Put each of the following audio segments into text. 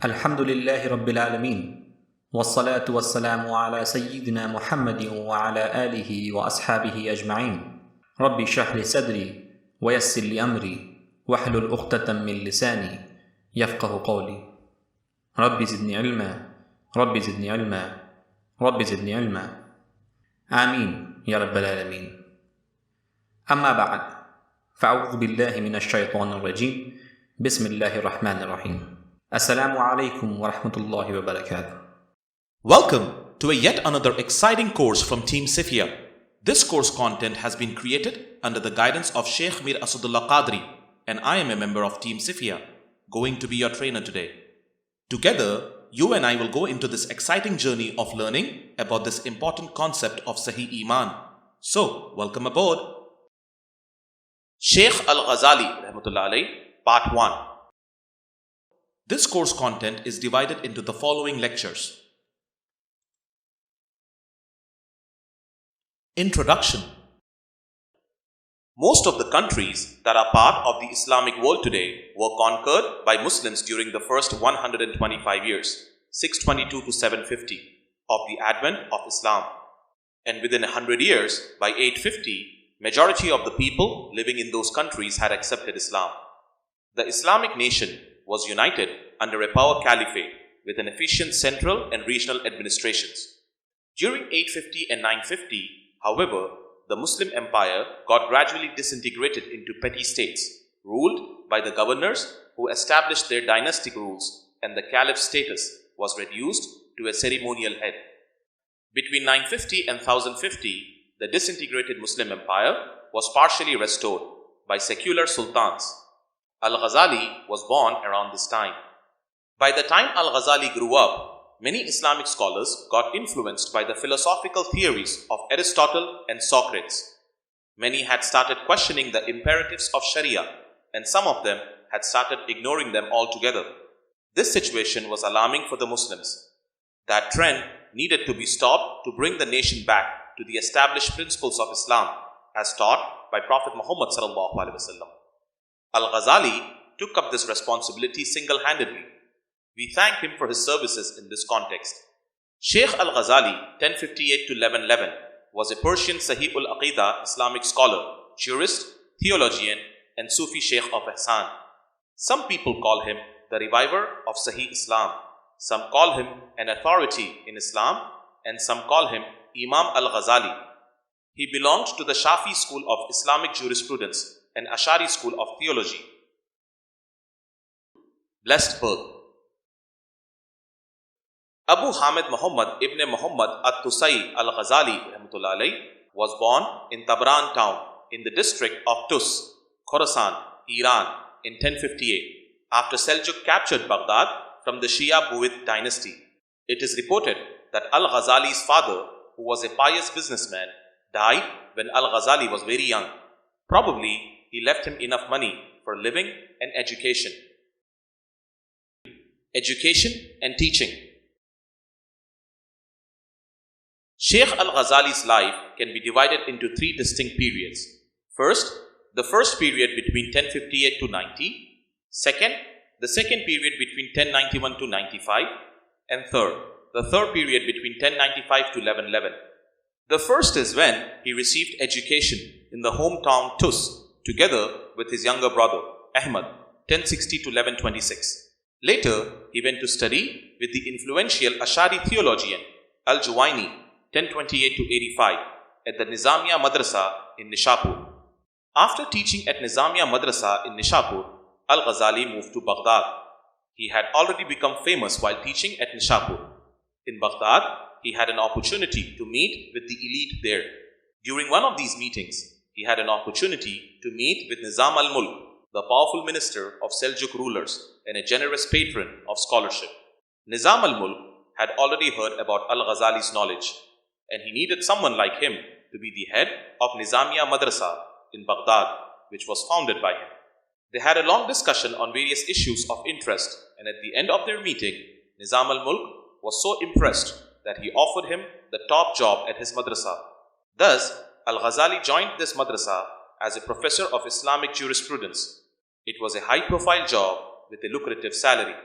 الحمد لله رب العالمين والصلاة والسلام على سيدنا محمد وعلى آله وأصحابه أجمعين رب اشرح لي صدري ويسر لي أمري واحلل عقدة من لساني يفقه قولي رب زدني علما رب زدني علما رب زدني علما آمين يا رب العالمين أما بعد فأعوذ بالله من الشيطان الرجيم بسم الله الرحمن الرحيم Assalamu alaikum wa rahmatullahi wa barakatuh. Welcome to yet another exciting course from Team CIFIA. This course content has been created under the guidance of Shaikh Mir Asadullah Qadri, and I am a member of Team CIFIA, going to be your trainer today. Together, you and I will go into this exciting journey of learning about this important concept of Sahih Iman. So, welcome aboard. Shaykh Al-Ghazali, Rahmatullah Alayh, Part 1. This course content is divided into the following lectures. Introduction. Most of the countries that are part of the Islamic world today were conquered by Muslims during the first 125 years, 622 to 750, of the advent of Islam. And within 100 years, by 850, majority of the people living in those countries had accepted Islam. The Islamic nation was united under a power caliphate with an efficient central and regional administrations. During 850 and 950, however, the Muslim empire got gradually disintegrated into petty states, ruled by the governors who established their dynastic rules, and the caliph's status was reduced to a ceremonial head. Between 950 and 1050, the disintegrated Muslim empire was partially restored by secular sultans. Al-Ghazali was born around this time. By the time Al-Ghazali grew up, many Islamic scholars got influenced by the philosophical theories of Aristotle and Socrates. Many had started questioning the imperatives of Sharia, and some of them had started ignoring them altogether. This situation was alarming for the Muslims. That trend needed to be stopped to bring the nation back to the established principles of Islam as taught by Prophet Muhammad sallallahu alaihi wasallam. Al-Ghazali took up this responsibility single-handedly. We thank him for his services in this context. Shaykh Al-Ghazali, 1058 to 1111, was a Persian Sahih al-Aqidah Islamic scholar, jurist, theologian, and Sufi Shaykh of Ihsan. Some people call him the reviver of Sahih Islam. Some call him an authority in Islam, and some call him Imam Al-Ghazali. He belonged to the Shafi school of Islamic jurisprudence and Ash'ari school of theology. Blessed birth. Abu Hamid Muhammad ibn Muhammad at-Tusai al-Ghazali rahmatullah alayh was born in Tabran town in the district of Tus, Khorasan, Iran in 1058 after Seljuk captured Baghdad from the Shia Buwid dynasty. It is reported that Al-Ghazali's father, who was a pious businessman, died when Al-Ghazali was very young. Probably he left him enough money for living and education. Education and teaching. Shaykh Al-Ghazali's life can be divided into three distinct periods. First, the first period between 1058 to 90. Second, the second period between 1091 to 95. And third, the third period between 1095 to 1111. The first is when he received education in the hometown Tus, together with his younger brother, Ahmad, 1060 to 1126. Later, he went to study with the influential Ash'ari theologian, Al-Juwayni, 1028 to 85, at the Nizamiya Madrasa in Nishapur. After teaching at Nizamiya Madrasa in Nishapur, Al-Ghazali moved to Baghdad. He had already become famous while teaching at Nishapur. In Baghdad, he had an opportunity to meet with the elite there. During one of these meetings, he had an opportunity to meet with Nizam al-Mulk, the powerful minister of Seljuk rulers and a generous patron of scholarship. Nizam al-Mulk had already heard about Al-Ghazali's knowledge, and he needed someone like him to be the head of Nizamiya Madrasa in Baghdad, which was founded by him. They had a long discussion on various issues of interest, and at the end of their meeting, Nizam al-Mulk was so impressed that he offered him the top job at his madrasa. Thus, Al-Ghazali joined this madrasa as a professor of Islamic jurisprudence. It was a high-profile job with a lucrative salary.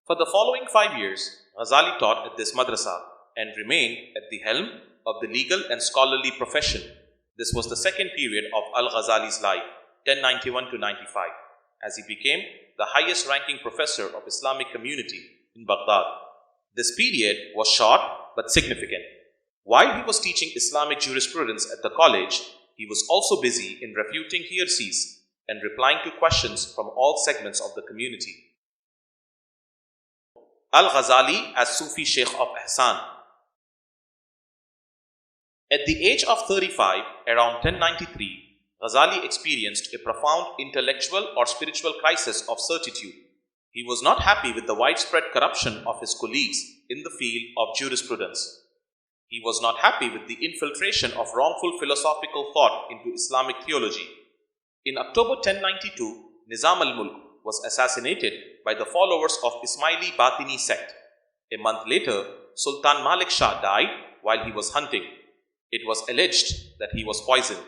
For the following 5 years, Ghazali taught at this madrasa and remained at the helm of the legal and scholarly profession. This was the second period of Al-Ghazali's life, 1091 to 95, as he became the highest ranking professor of Islamic community in Baghdad. This period was short but significant. While he was teaching Islamic jurisprudence at the college, he was also busy in refuting heresies and replying to questions from all segments of the community. Al-Ghazali as Sufi Shaikh of Ihsan. At the age of 35, around 1093, Ghazali experienced a profound intellectual or spiritual crisis of certitude. He was not happy with the widespread corruption of his colleagues in the field of jurisprudence. He was not happy with the infiltration of wrongful philosophical thought into Islamic theology. In October 1092, Nizam al-Mulk was assassinated by the followers of Ismaili Batini sect. A month later, Sultan Malik Shah died while he was hunting. It was alleged that he was poisoned.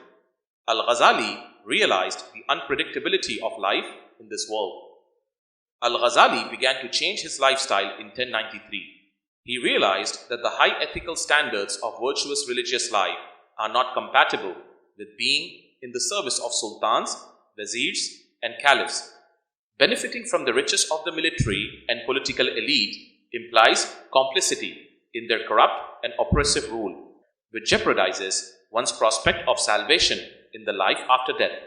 Al-Ghazali realized the unpredictability of life in this world. Al-Ghazali began to change his lifestyle in 1093. He realized that the high ethical standards of virtuous religious life are not compatible with being in the service of sultans, viziers, and caliphs. Benefiting from the riches of the military and political elite implies complicity in their corrupt and oppressive rule, which jeopardizes one's prospect of salvation in the life after death.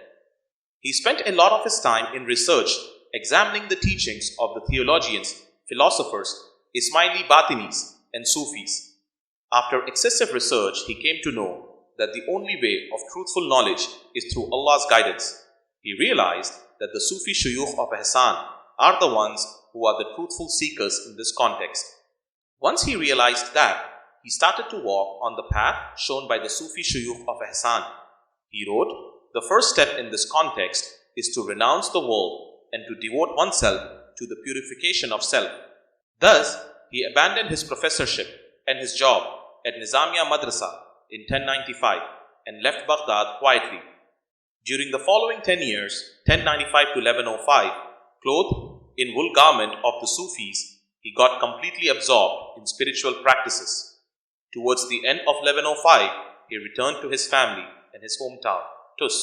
He spent a lot of his time in research, examining the teachings of the theologians, philosophers, Ismaili Batinis, and Sufis. After excessive research, he came to know that the only way of truthful knowledge is through Allah's guidance. He realized that the Sufi Shuyukh of Ihsan are the ones who are the truthful seekers in this context. Once he realized that, he started to walk on the path shown by the Sufi Shuyukh of Ihsan. He wrote, "The first step in this context is to renounce the world and to devote oneself to the purification of self." Thus, he abandoned his professorship and his job at Nizamiya Madrasa in 1095 and left Baghdad quietly. During the following 10 years, 1095 to 1105, clothed in wool garment of the Sufis, he got completely absorbed in spiritual practices. Towards the end of 1105, he returned to his family and his hometown, Tus,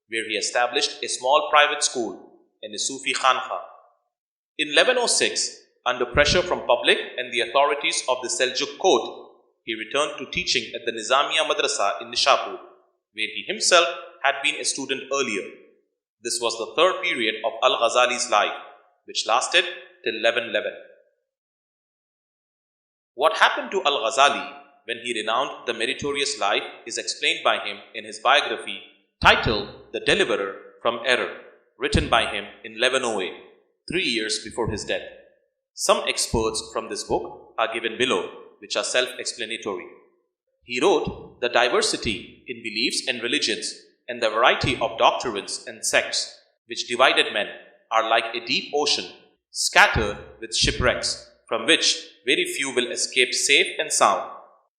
where he established a small private school and a Sufi khanqa. In 1106, under pressure from public and the authorities of the Seljuk court, he returned to teaching at the Nizamiya Madrasa in Nishapur, where he himself had been a student earlier. This was the third period of Al-Ghazali's life, which lasted till 1111. What happened to Al-Ghazali when he renounced the meritorious life is explained by him in his biography titled The Deliverer from Error, written by him in 1108, 3 years before his death. Some excerpts from this book are given below, which are self-explanatory. He wrote, "The diversity in beliefs and religions and the variety of doctrines and sects which divided men are like a deep ocean, scattered with shipwrecks, from which very few will escape safe and sound.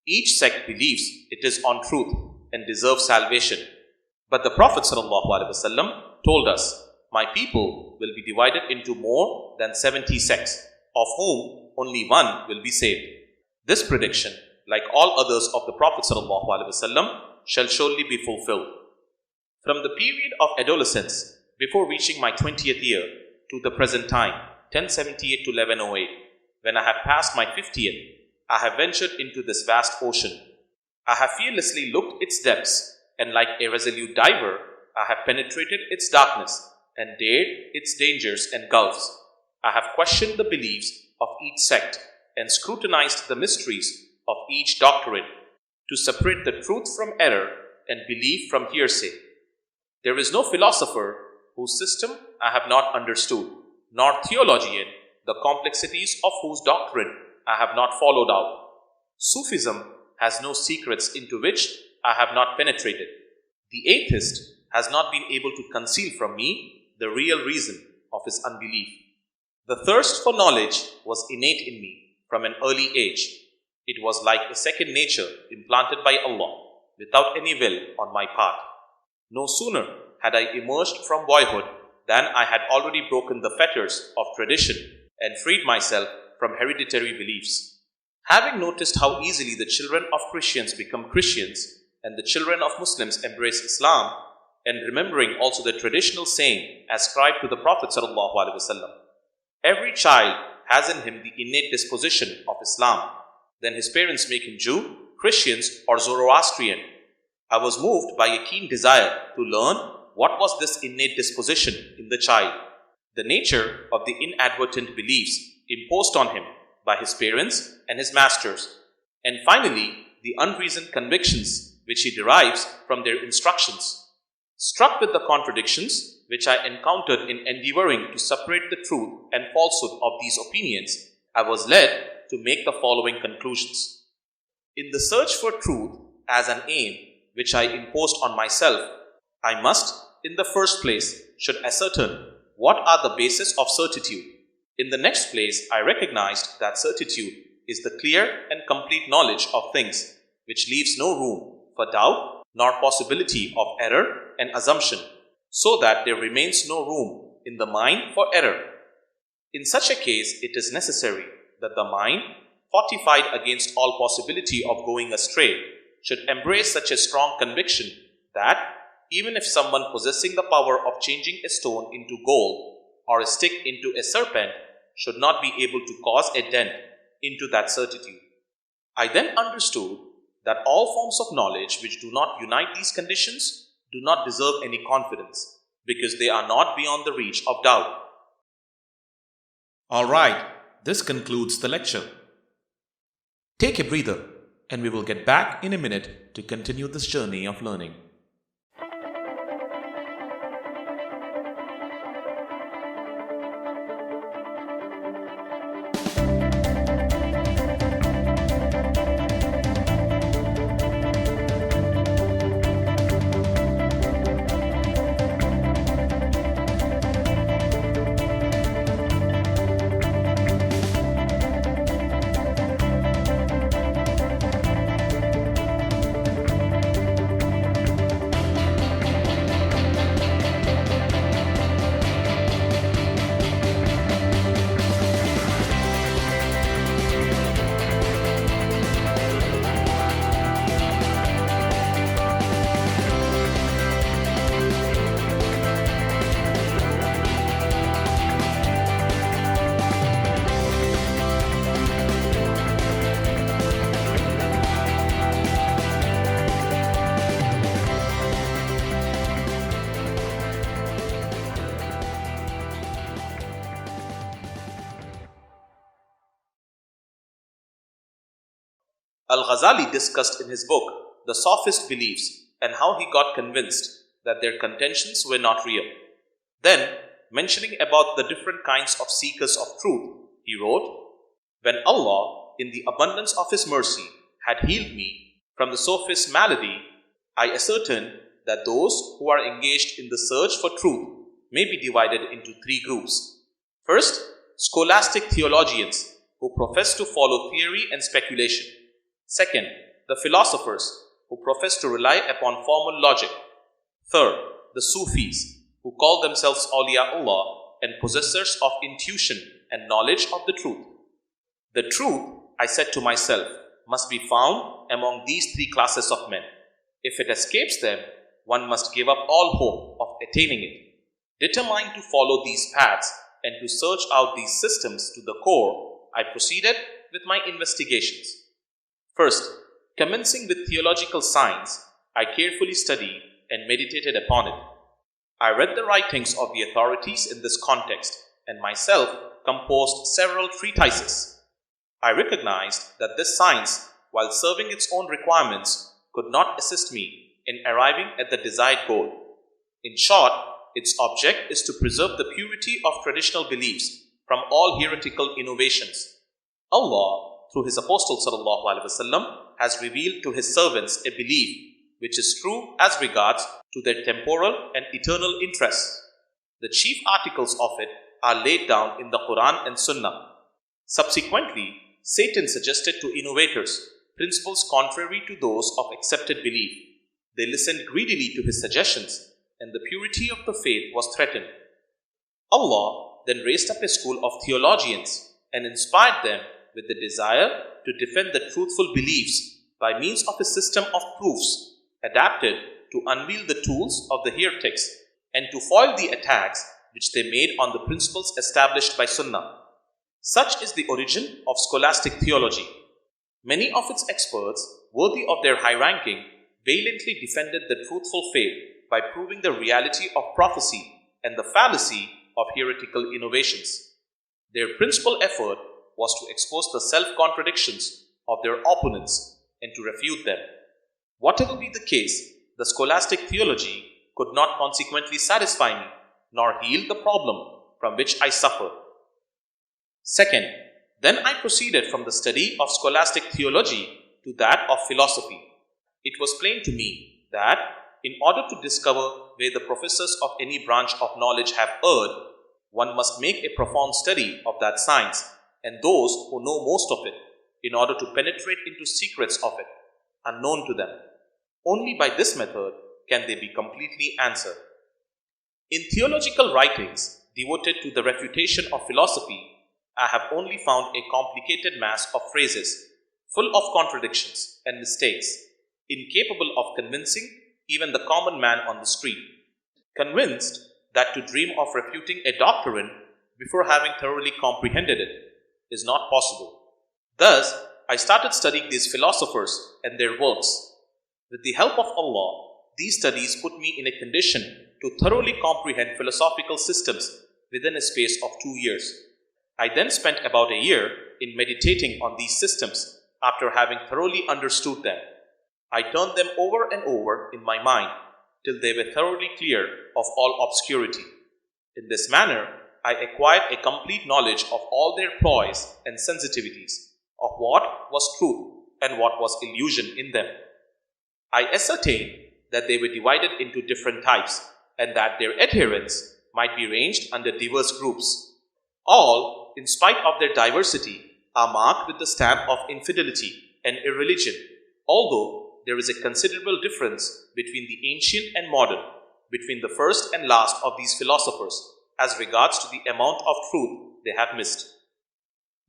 Each sect believes it is on truth and deserves salvation. But the Prophet ﷺ told us, 'My people will be divided into more than 70 sects, of whom only one will be saved.' This prediction, like all others of the Prophet ﷺ, shall surely be fulfilled. From the period of adolescence, before reaching my 20th year, to the present time, 1078 to 1108, when I have passed my 50th, I have ventured into this vast ocean. I have fearlessly looked its depths, and like a resolute diver, I have penetrated its darkness and dared its dangers and gulfs. I have questioned the beliefs of each sect and scrutinized the mysteries of each doctrine to separate the truth from error and belief from hearsay. There is no philosopher whose system I have not understood, nor theologian the complexities of whose doctrine I have not followed out. Sufism has no secrets into which I have not penetrated. The atheist has not been able to conceal from me the real reason of his unbelief. The thirst for knowledge was innate in me from an early age. It was like a second nature implanted by Allah without any will on my part. No sooner had I emerged from boyhood than I had already broken the fetters of tradition and freed myself from hereditary beliefs. Having noticed how easily the children of Christians become Christians and the children of Muslims embrace Islam, and remembering also the traditional saying ascribed to the Prophet ﷺ, every child has in him the innate disposition of Islam. Then his parents make him Jew, Christians, or Zoroastrian. I was moved by a keen desire to learn what was this innate disposition in the child, the nature of the inadvertent beliefs imposed on him by his parents and his masters, and finally the unreasoned convictions which he derives from their instructions. Struck with the contradictions which I encountered in endeavoring to separate the truth and falsehood of these opinions, I was led to make the following conclusions. In the search for truth as an aim which I imposed on myself, I must, in the first place, should ascertain what are the bases of certitude. In the next place, I recognized that certitude is the clear and complete knowledge of things, which leaves no room for doubt nor possibility of error and assumption, so that there remains no room in the mind for error. In such a case, it is necessary that the mind, fortified against all possibility of going astray, should embrace such a strong conviction that even if someone possessing the power of changing a stone into gold or a stick into a serpent should not be able to cause a dent into that certitude. I then understood that all forms of knowledge which do not unite these conditions do not deserve any confidence, because they are not beyond the reach of doubt. Alright, this concludes the lecture. Take a breather, and we will get back in a minute to continue this journey of learning. Al-Ghazali discussed in his book the sophist beliefs and how he got convinced that their contentions were not real. Then, mentioning about the different kinds of seekers of truth, he wrote, "When Allah, in the abundance of His mercy, had healed me from the sophist malady, I ascertained that those who are engaged in the search for truth may be divided into three groups. First, scholastic theologians who profess to follow theory and speculation. Second, the philosophers who profess to rely upon formal logic. Third, the Sufis who call themselves awliya-ullah and possessors of intuition and knowledge of the truth. The truth, I said to myself, must be found among these three classes of men. If it escapes them, one must give up all hope of attaining it. Determined to follow these paths and to search out these systems to the core, I proceeded with my investigations. First, commencing with theological science, I carefully studied and meditated upon it. I read the writings of the authorities in this context and myself composed several treatises. I recognized that this science, while serving its own requirements, could not assist me in arriving at the desired goal. In short, its object is to preserve the purity of traditional beliefs from all heretical innovations. Allah, through His Apostle ﷺ, has revealed to His servants a belief which is true as regards to their temporal and eternal interests. The chief articles of it are laid down in the Quran and Sunnah. Subsequently, Satan suggested to innovators principles contrary to those of accepted belief. They listened greedily to his suggestions, and the purity of the faith was threatened. Allah then raised up a school of theologians and inspired them with the desire to defend the truthful beliefs by means of a system of proofs adapted to unveil the tools of the heretics and to foil the attacks which they made on the principles established by Sunnah. Such is the origin of scholastic theology. Many of its experts, worthy of their high ranking, valiantly defended the truthful faith by proving the reality of prophecy and the fallacy of heretical innovations. Their principal effort was to expose the self-contradictions of their opponents and to refute them. Whatever be the case, the scholastic theology could not consequently satisfy me, nor heal the problem from which I suffered. Second, then I proceeded from the study of scholastic theology to that of philosophy. It was plain to me that in order to discover where the professors of any branch of knowledge have erred, one must make a profound study of that science and those who know most of it in order to penetrate into secrets of it, unknown to them. Only by this method can they be completely answered. In theological writings devoted to the refutation of philosophy, I have only found a complicated mass of phrases, full of contradictions and mistakes, incapable of convincing even the common man on the street, convinced that to dream of refuting a doctrine before having thoroughly comprehended it is not possible. Thus, I started studying these philosophers and their works. With the help of Allah, these studies put me in a condition to thoroughly comprehend philosophical systems within a space of 2 years. I then spent about a year in meditating on these systems after having thoroughly understood them. I turned them over and over in my mind till they were thoroughly clear of all obscurity. In this manner, I acquired a complete knowledge of all their ploys and sensitivities, of what was truth and what was illusion in them. I ascertained that they were divided into different types and that their adherents might be ranged under diverse groups. All, in spite of their diversity, are marked with the stamp of infidelity and irreligion, although there is a considerable difference between the ancient and modern, between the first and last of these philosophers, as regards to the amount of truth they have missed.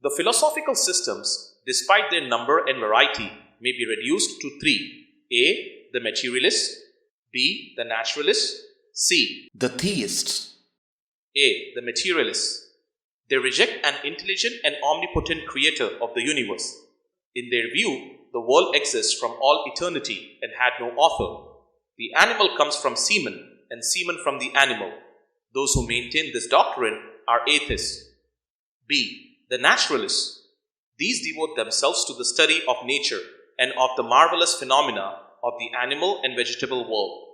The philosophical systems, despite their number and variety, may be reduced to three: A. The materialists, B. The naturalists, C. The theists. A. The materialists. They reject an intelligent and omnipotent creator of the universe. In their view, the world exists from all eternity and had no author. The animal comes from semen, and semen from the animal. Those who maintain this doctrine are atheists. B. The naturalists. These devote themselves to the study of nature and of the marvelous phenomena of the animal and vegetable world.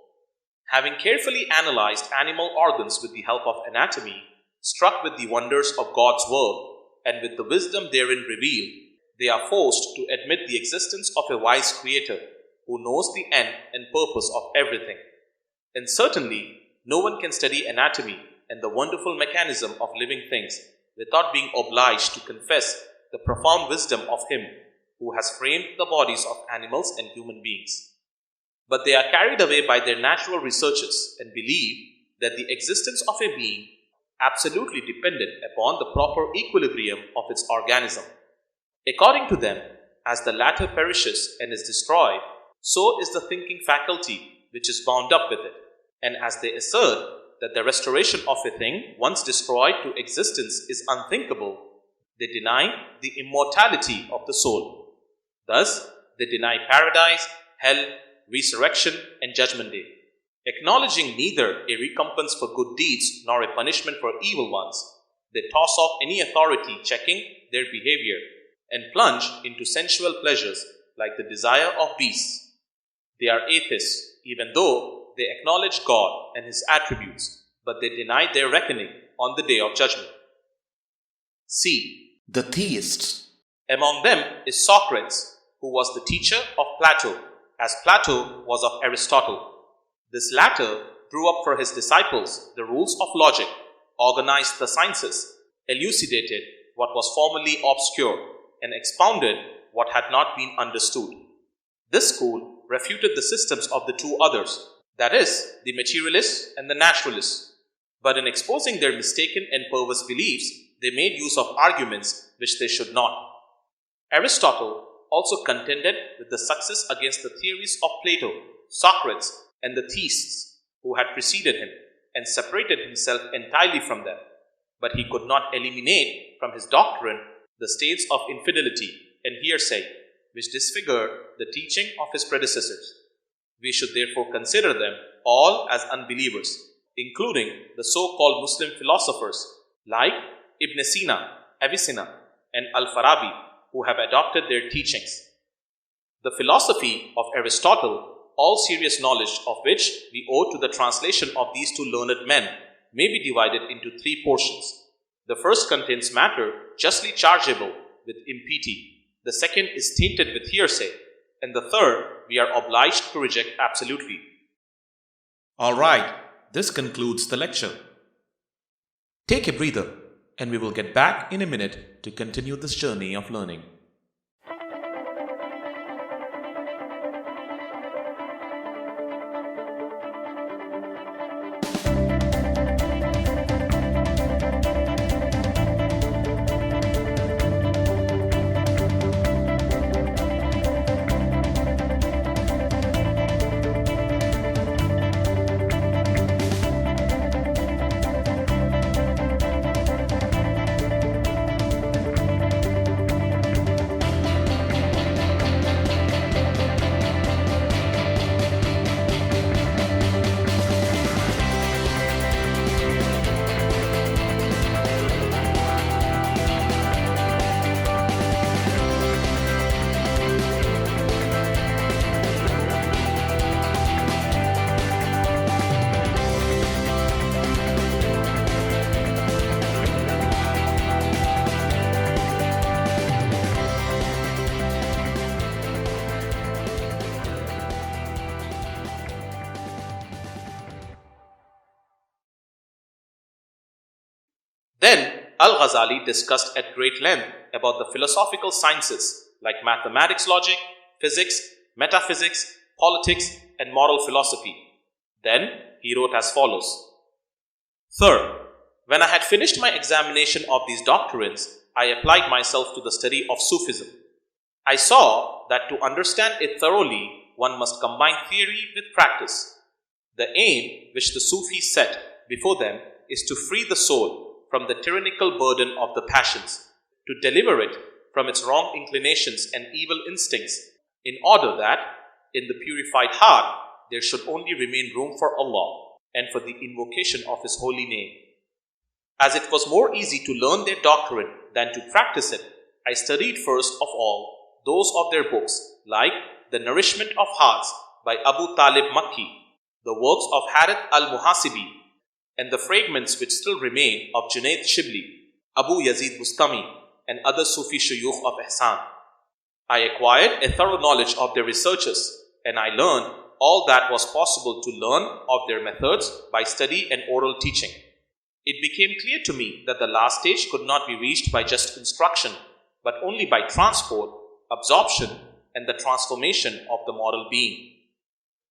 Having carefully analyzed animal organs with the help of anatomy, struck with the wonders of God's work and with the wisdom therein revealed, they are forced to admit the existence of a wise creator who knows the end and purpose of everything. And certainly, no one can study anatomy and the wonderful mechanism of living things without being obliged to confess the profound wisdom of Him who has framed the bodies of animals and human beings. But they are carried away by their natural researches and believe that the existence of a being absolutely depended upon the proper equilibrium of its organism. According to them, as the latter perishes and is destroyed, so is the thinking faculty which is bound up with it. And as they assert that the restoration of a thing once destroyed to existence is unthinkable, they deny the immortality of the soul. Thus, they deny paradise, hell, resurrection, and judgment day. Acknowledging neither a recompense for good deeds nor a punishment for evil ones, they toss off any authority checking their behavior and plunge into sensual pleasures like the desire of beasts. They are atheists, even though they acknowledge God and His attributes, but they deny their reckoning on the day of judgment. C. The theists. Among them is Socrates, who was the teacher of Plato, as Plato was of Aristotle. This latter drew up for his disciples the rules of logic, organized the sciences, elucidated what was formerly obscure, and expounded what had not been understood. This school refuted the systems of the two others, that is, the materialists and the naturalists. But in exposing their mistaken and perverse beliefs, they made use of arguments which they should not. Aristotle also contended with the success against the theories of Plato, Socrates, and the theists who had preceded him, and separated himself entirely from them. But he could not eliminate from his doctrine the states of infidelity and hearsay, which disfigure the teaching of his predecessors. We should therefore consider them all as unbelievers, including the so-called Muslim philosophers like Ibn Sina, Avicenna, and Al-Farabi, who have adopted their teachings. The philosophy of Aristotle, all serious knowledge of which we owe to the translation of these two learned men, may be divided into three portions. The first contains matter justly chargeable with impiety. The second is tainted with hearsay. And the third, we are obliged to reject absolutely. Alright, this concludes the lecture. Take a breather, and we will get back in a minute to continue this journey of learning. Then, Al-Ghazali discussed at great length about the philosophical sciences like mathematics, logic, physics, metaphysics, politics, and moral philosophy. Then, he wrote as follows. Third, when I had finished my examination of these doctrines, I applied myself to the study of Sufism. I saw that to understand it thoroughly, one must combine theory with practice. The aim which the Sufis set before them is to free the soul from the tyrannical burden of the passions, to deliver it from its wrong inclinations and evil instincts, in order that, in the purified heart, there should only remain room for Allah and for the invocation of His holy name. As it was more easy to learn their doctrine than to practice it, I studied first of all those of their books, like The Nourishment of Hearts by Abu Talib Makki, the works of Harith al-Muhasibi, and the fragments which still remain of Junaid Shibli, Abu Yazid Bustami, and other Sufi shuyukh of Ihsan. I acquired a thorough knowledge of their researches, and I learned all that was possible to learn of their methods by study and oral teaching. It became clear to me that the last stage could not be reached by just instruction, but only by transport, absorption, and the transformation of the moral being.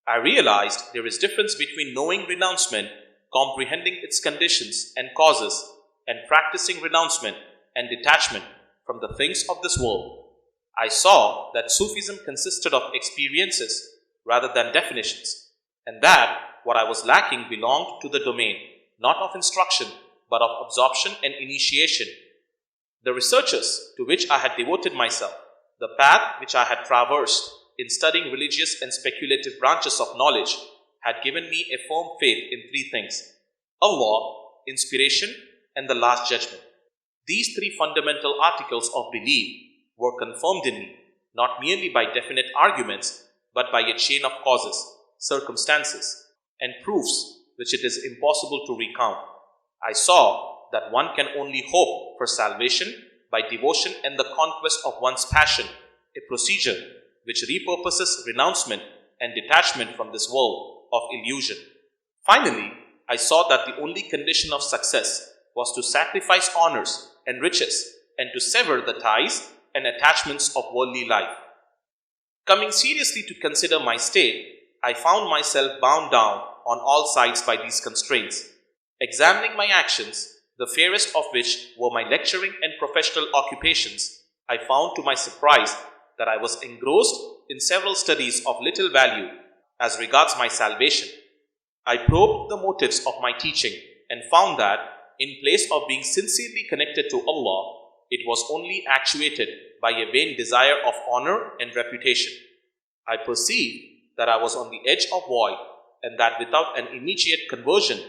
I realized there is difference between knowing renouncement, comprehending its conditions and causes, and practicing renouncement and detachment from the things of this world. I saw that Sufism consisted of experiences rather than definitions, and that what I was lacking belonged to the domain, not of instruction, but of absorption and initiation. The researches to which I had devoted myself, the path which I had traversed in studying religious and speculative branches of knowledge, had given me a firm faith in three things: Allah, inspiration, and the Last Judgment. These three fundamental articles of belief were confirmed in me, not merely by definite arguments, but by a chain of causes, circumstances, and proofs which it is impossible to recount. I saw that one can only hope for salvation by devotion and the conquest of one's passion, a procedure which repurposes renouncement and detachment from this world of illusion. Finally, I saw that the only condition of success was to sacrifice honors and riches and to sever the ties and attachments of worldly life. Coming seriously to consider my state, I found myself bound down on all sides by these constraints. Examining my actions, the fairest of which were my lecturing and professional occupations, I found to my surprise that I was engrossed in several studies of little value as regards my salvation. I probed the motives of my teaching and found that, in place of being sincerely connected to Allah, it was only actuated by a vain desire of honor and reputation. I perceived that I was on the edge of void and that without an immediate conversion,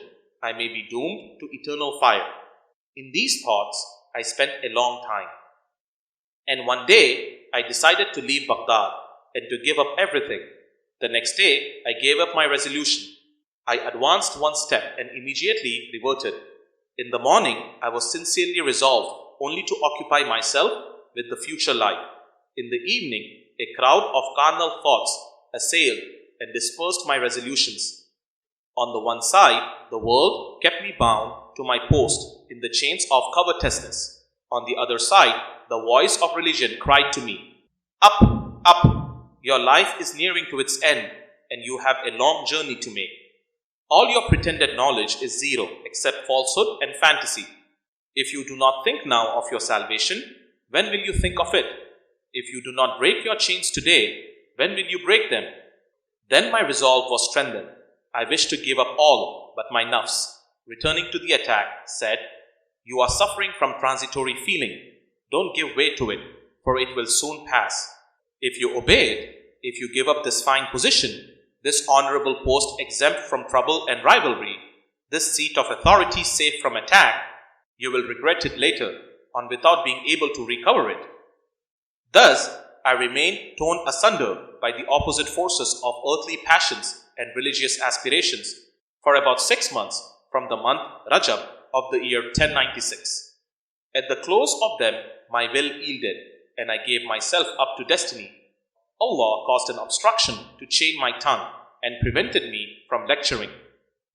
I may be doomed to eternal fire. In these thoughts, I spent a long time. And one day, I decided to leave Baghdad and to give up everything. The next day, I gave up my resolution. I advanced one step and immediately reverted. In the morning, I was sincerely resolved only to occupy myself with the future life. In the evening, a crowd of carnal thoughts assailed and dispersed my resolutions. On the one side, the world kept me bound to my post in the chains of covetousness. On the other side, the voice of religion cried to me, "Up, up! Your life is nearing to its end, and you have a long journey to make. All your pretended knowledge is zero except falsehood and fantasy. If you do not think now of your salvation, when will you think of it? If you do not break your chains today, when will you break them?" Then my resolve was strengthened. I wished to give up all, but my nafs, returning to the attack, said, "You are suffering from transitory feeling. Don't give way to it, for it will soon pass. If you obey it, if you give up this fine position, this honorable post exempt from trouble and rivalry, this seat of authority safe from attack, you will regret it later on without being able to recover it." Thus, I remained torn asunder by the opposite forces of earthly passions and religious aspirations for about 6 months from the month Rajab of the year 1096. At the close of them, my will yielded, and I gave myself up to destiny. Allah caused an obstruction to chain my tongue and prevented me from lecturing.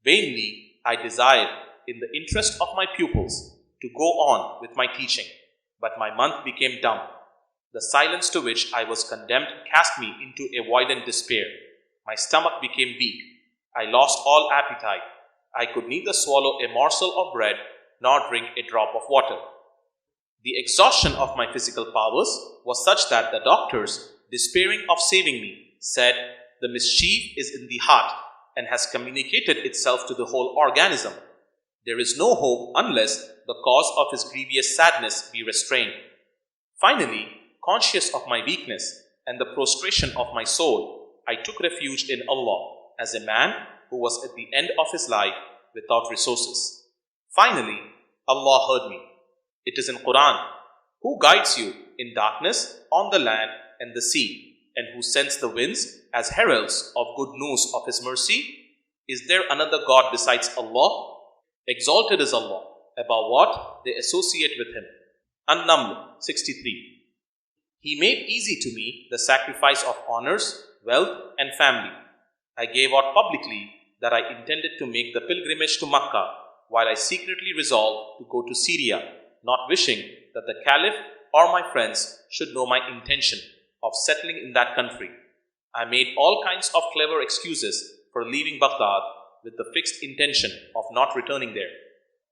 Vainly, I desired, in the interest of my pupils, to go on with my teaching, but my month became dumb. The silence to which I was condemned cast me into a violent despair. My stomach became weak. I lost all appetite. I could neither swallow a morsel of bread nor drink a drop of water. The exhaustion of my physical powers was such that the doctors, despairing of saving me, said, "The mischief is in the heart and has communicated itself to the whole organism. There is no hope unless the cause of his grievous sadness be restrained." Finally, conscious of my weakness and the prostration of my soul, I took refuge in Allah as a man who was at the end of his life without resources. Finally, Allah heard me. It is in Quran, "Who guides you in darkness on the land and the sea, and who sends the winds as heralds of good news of His mercy? Is there another God besides Allah? Exalted is Allah above what they associate with Him." An-Naml 63. He made easy to me the sacrifice of honors, wealth, and family. I gave out publicly that I intended to make the pilgrimage to Makkah, while I secretly resolved to go to Syria, not wishing that the Caliph or my friends should know my intention of settling in that country. I made all kinds of clever excuses for leaving Baghdad with the fixed intention of not returning there.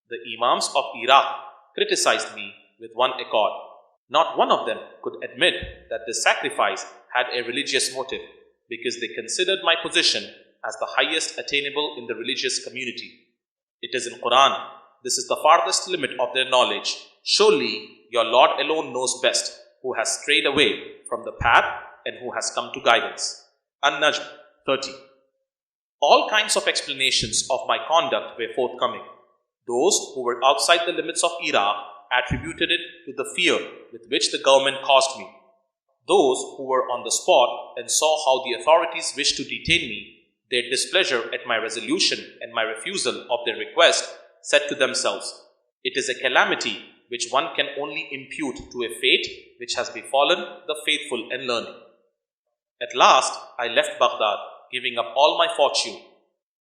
The Imams of Iraq criticized me with one accord. Not one of them could admit that this sacrifice had a religious motive, because they considered my position as the highest attainable in the religious community. It is in Quran, "This is the farthest limit of their knowledge. Surely your Lord alone knows best, who has strayed away from the path and who has come to guidance." An-Najm 30. All kinds of explanations of my conduct were forthcoming. Those who were outside the limits of Iraq attributed it to the fear with which the government caused me. Those who were on the spot and saw how the authorities wished to detain me, their displeasure at my resolution and my refusal of their request, said to themselves, "It is a calamity which one can only impute to a fate which has befallen the faithful and learning." At last, I left Baghdad, giving up all my fortune.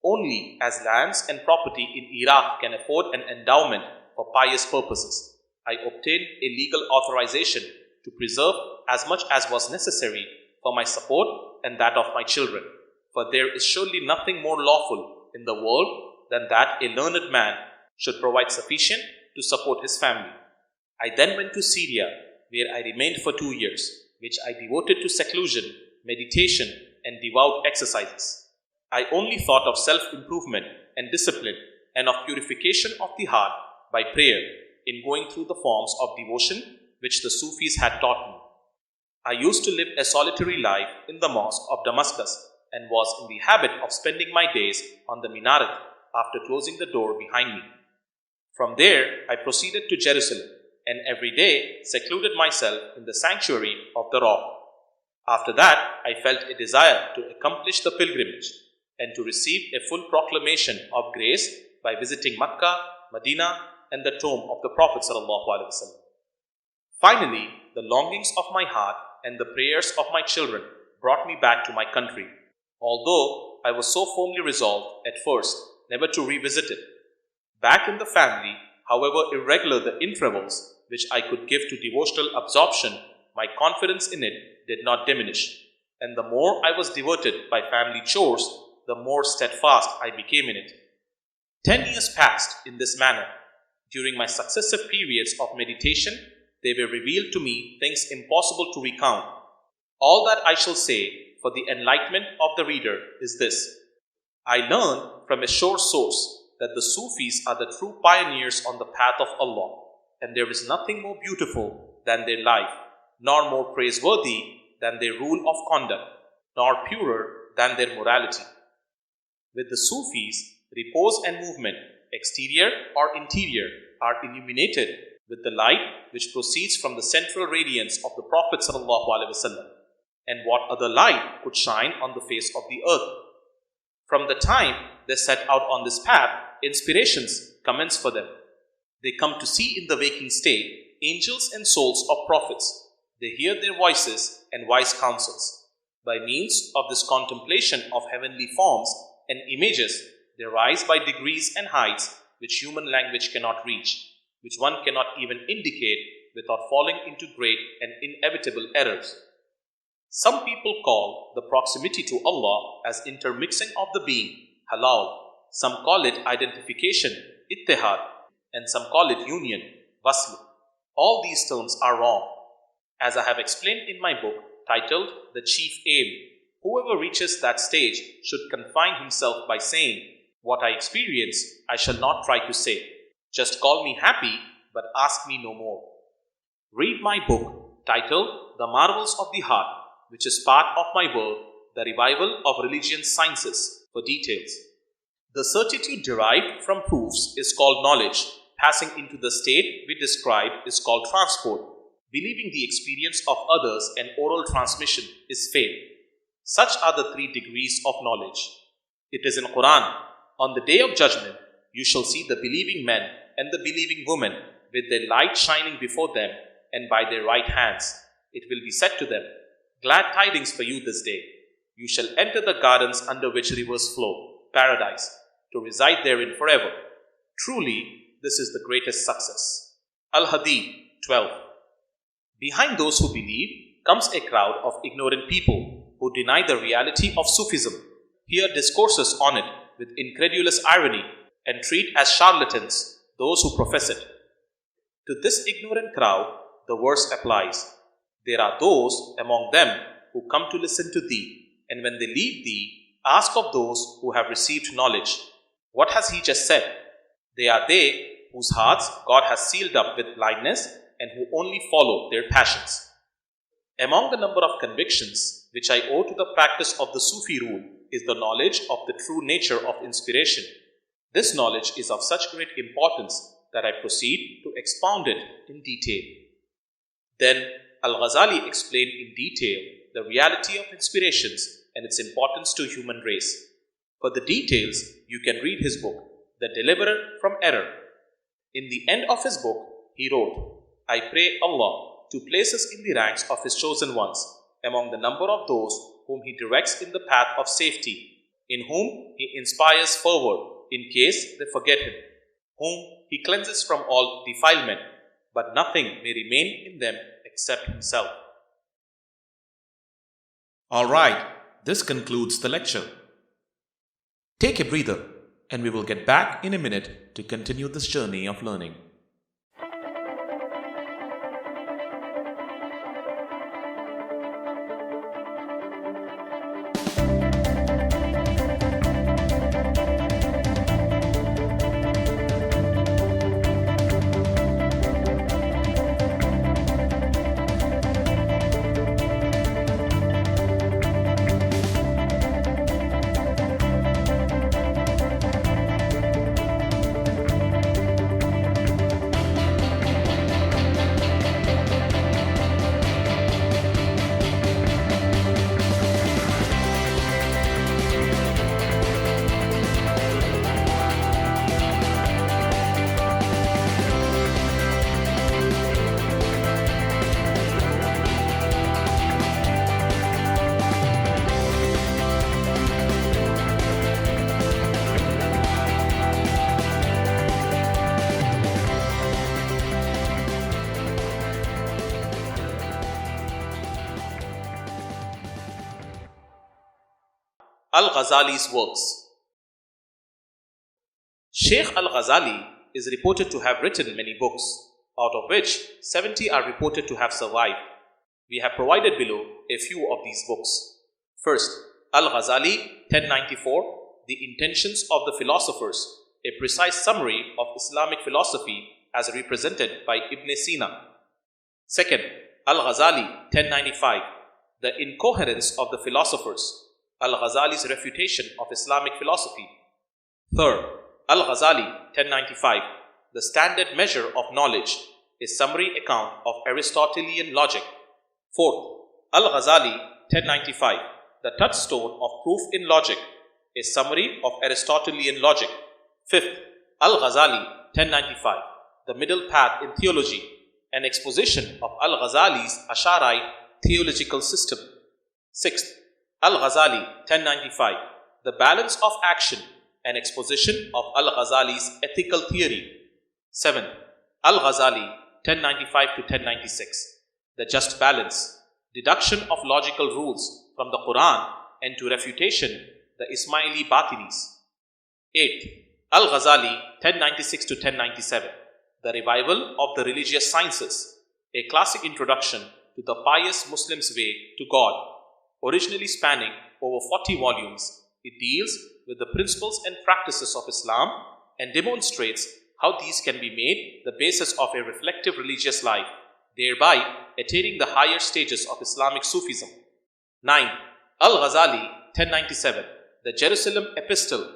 Only as lands and property in Iraq can afford an endowment for pious purposes, I obtained a legal authorization to preserve as much as was necessary for my support and that of my children. For there is surely nothing more lawful in the world than that a learned man should provide sufficient to support his family. I then went to Syria, where I remained for 2 years, which I devoted to seclusion, meditation, and devout exercises. I only thought of self-improvement and discipline and of purification of the heart by prayer in going through the forms of devotion which the Sufis had taught me. I used to live a solitary life in the mosque of Damascus and was in the habit of spending my days on the minaret after closing the door behind me. From there, I proceeded to Jerusalem and every day secluded myself in the sanctuary of the rock. After that, I felt a desire to accomplish the pilgrimage and to receive a full proclamation of grace by visiting Mecca, Medina, and the tomb of the Prophet ﷺ. Finally, the longings of my heart and the prayers of my children brought me back to my country, although I was so firmly resolved at first never to revisit it. Back in the family, however irregular the intervals which I could give to devotional absorption, my confidence in it did not diminish, and the more I was diverted by family chores, the more steadfast I became in it. 10 years passed in this manner. During my successive periods of meditation, they were revealed to me things impossible to recount. All that I shall say for the enlightenment of the reader is this. I learned from a sure source that the Sufis are the true pioneers on the path of Allah, and there is nothing more beautiful than their life, nor more praiseworthy than their rule of conduct, nor purer than their morality. With the Sufis, repose and movement, exterior or interior, are illuminated with the light which proceeds from the central radiance of the Prophet ﷺ. And what other light could shine on the face of the earth? From the time they set out on this path, inspirations commence for them. They come to see in the waking state angels and souls of prophets. They hear their voices and wise counsels. By means of this contemplation of heavenly forms and images, they rise by degrees and heights which human language cannot reach, which one cannot even indicate without falling into great and inevitable errors. Some people call the proximity to Allah as intermixing of the being, halal. Some call it identification, ittihad, and some call it union, wasl. All these terms are wrong. As I have explained in my book titled The Chief Aim, whoever reaches that stage should confine himself by saying, "What I experience, I shall not try to say. Just call me happy, but ask me no more." Read my book titled The Marvels of the Heart, which is part of my work, The Revival of Religion Sciences, for details. The certitude derived from proofs is called knowledge. Passing into the state we describe is called transport. Believing the experience of others and oral transmission is faith. Such are the 3 degrees of knowledge. It is in Quran, "On the day of judgment, you shall see the believing men and the believing women with their light shining before them and by their right hands. It will be said to them, 'Glad tidings for you this day. You shall enter the gardens under which rivers flow, paradise, to reside therein forever.' Truly, this is the greatest success." Al-Hadid 12. Behind those who believe comes a crowd of ignorant people who deny the reality of Sufism, hear discourses on it with incredulous irony, and treat as charlatans those who profess it. To this ignorant crowd, the verse applies. There are those among them who come to listen to thee, and when they leave thee, ask of those who have received knowledge, "What has he just said?" They are they whose hearts God has sealed up with blindness and who only follow their passions. Among the number of convictions which I owe to the practice of the Sufi rule is the knowledge of the true nature of inspiration. This knowledge is of such great importance that I proceed to expound it in detail. Then Al-Ghazali explained in detail the reality of inspirations and its importance to human race. For the details, you can read his book, The Deliverer from Error. In the end of his book, he wrote, "I pray Allah to place us in the ranks of his chosen ones, among the number of those whom he directs in the path of safety, in whom he inspires fervor in case they forget him, whom he cleanses from all defilement, but nothing may remain in them except himself." Alright, this concludes the lecture. Take a breather and we will get back in a minute to continue this journey of learning. Al-Ghazali's works. Shaykh Al-Ghazali is reported to have written many books, out of which 70 are reported to have survived. We have provided below a few of these books. First, Al-Ghazali, 1094, The Intentions of the Philosophers, a precise summary of Islamic philosophy as represented by Ibn Sina. Second, Al-Ghazali, 1095, The Incoherence of the Philosophers, Al-Ghazali's refutation of Islamic philosophy. Third, Al-Ghazali, 1095, The Standard Measure of Knowledge, a summary account of Aristotelian logic. Fourth, Al-Ghazali, 1095, The Touchstone of Proof in Logic, a summary of Aristotelian logic. Fifth, Al-Ghazali, 1095, The Middle Path in Theology, an exposition of Al-Ghazali's Asharite theological system. Sixth, Al-Ghazali, 1095, The Balance of Action, an exposition of Al-Ghazali's ethical theory. 7th, Al-Ghazali, 1095 to 1096, The Just Balance, deduction of logical rules from the Quran and to refutation the Ismaili Batinis. 8th, Al-Ghazali, 1096 to 1097, The Revival of the Religious Sciences, a classic introduction to the pious Muslim's way to God. Originally spanning over 40 volumes, it deals with the principles and practices of Islam and demonstrates how these can be made the basis of a reflective religious life, thereby attaining the higher stages of Islamic Sufism. 9. Al-Ghazali, 1097, The Jerusalem Epistle,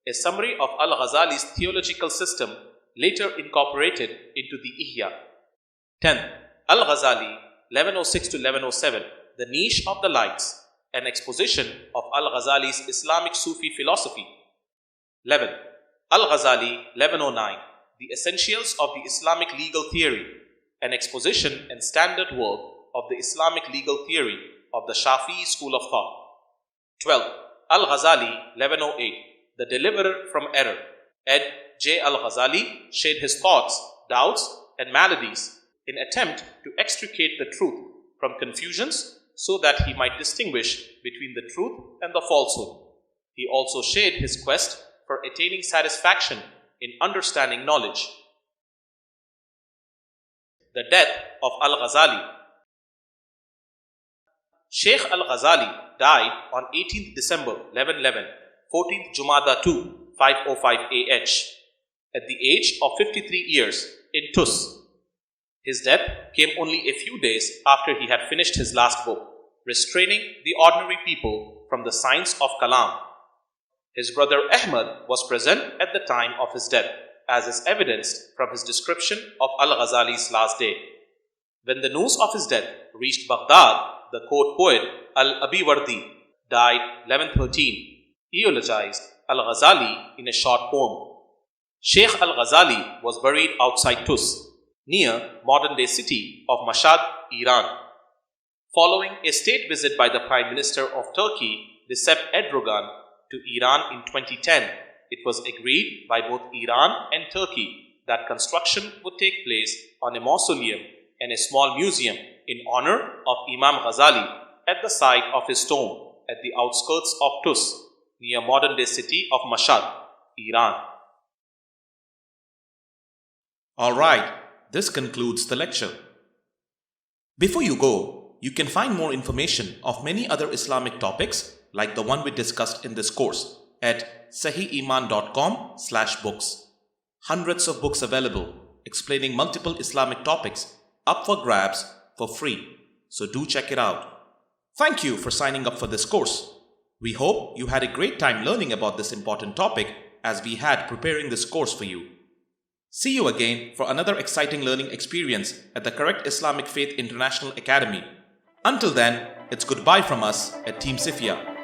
a summary of Al-Ghazali's theological system later incorporated into the Ihya. 10. Al-Ghazali, 1106 to 1107, The Niche of the Lights, an exposition of Al-Ghazali's Islamic Sufi philosophy. 11. Al-Ghazali, 1109, The Essentials of the Islamic Legal Theory, an exposition and standard work of the Islamic legal theory of the Shafi'i school of thought. 12. Al-Ghazali, 1108, The Deliverer from Error. Ed J. Al-Ghazali shared his thoughts, doubts, and maladies in attempt to extricate the truth from confusions so that he might distinguish between the truth and the falsehood. He also shared his quest for attaining satisfaction in understanding knowledge. The death of Al-Ghazali. Shaykh Al-Ghazali died on 18th December 1111, 14th Jumada 2, 505 AH, at the age of 53 years in Tus. His death came only a few days after he had finished his last book, Restraining the Ordinary People from the Science of Kalam. His brother Ahmad was present at the time of his death, as is evidenced from his description of Al-Ghazali's last day. When the news of his death reached Baghdad, the court poet Al-Abiwardi died 1113, eulogized Al-Ghazali in a short poem. Shaykh Al-Ghazali was buried outside Tus, near modern-day city of Mashhad, Iran. Following a state visit by the Prime Minister of Turkey, Recep Erdogan, to Iran in 2010, it was agreed by both Iran and Turkey that construction would take place on a mausoleum and a small museum in honor of Imam Ghazali at the site of his tomb at the outskirts of Tus, near modern-day city of Mashhad. Iran. Alright, this concludes the lecture. Before you go, you can find more information of many other Islamic topics like the one we discussed in this course at sahiiman.com/books. Hundreds of books available explaining multiple Islamic topics up for grabs for free. So do check it out. Thank you for signing up for this course. We hope you had a great time learning about this important topic as we had preparing this course for you. See you again for another exciting learning experience at the correct Islamic Faith International Academy. Until then, it's goodbye from us at Team CIFIA.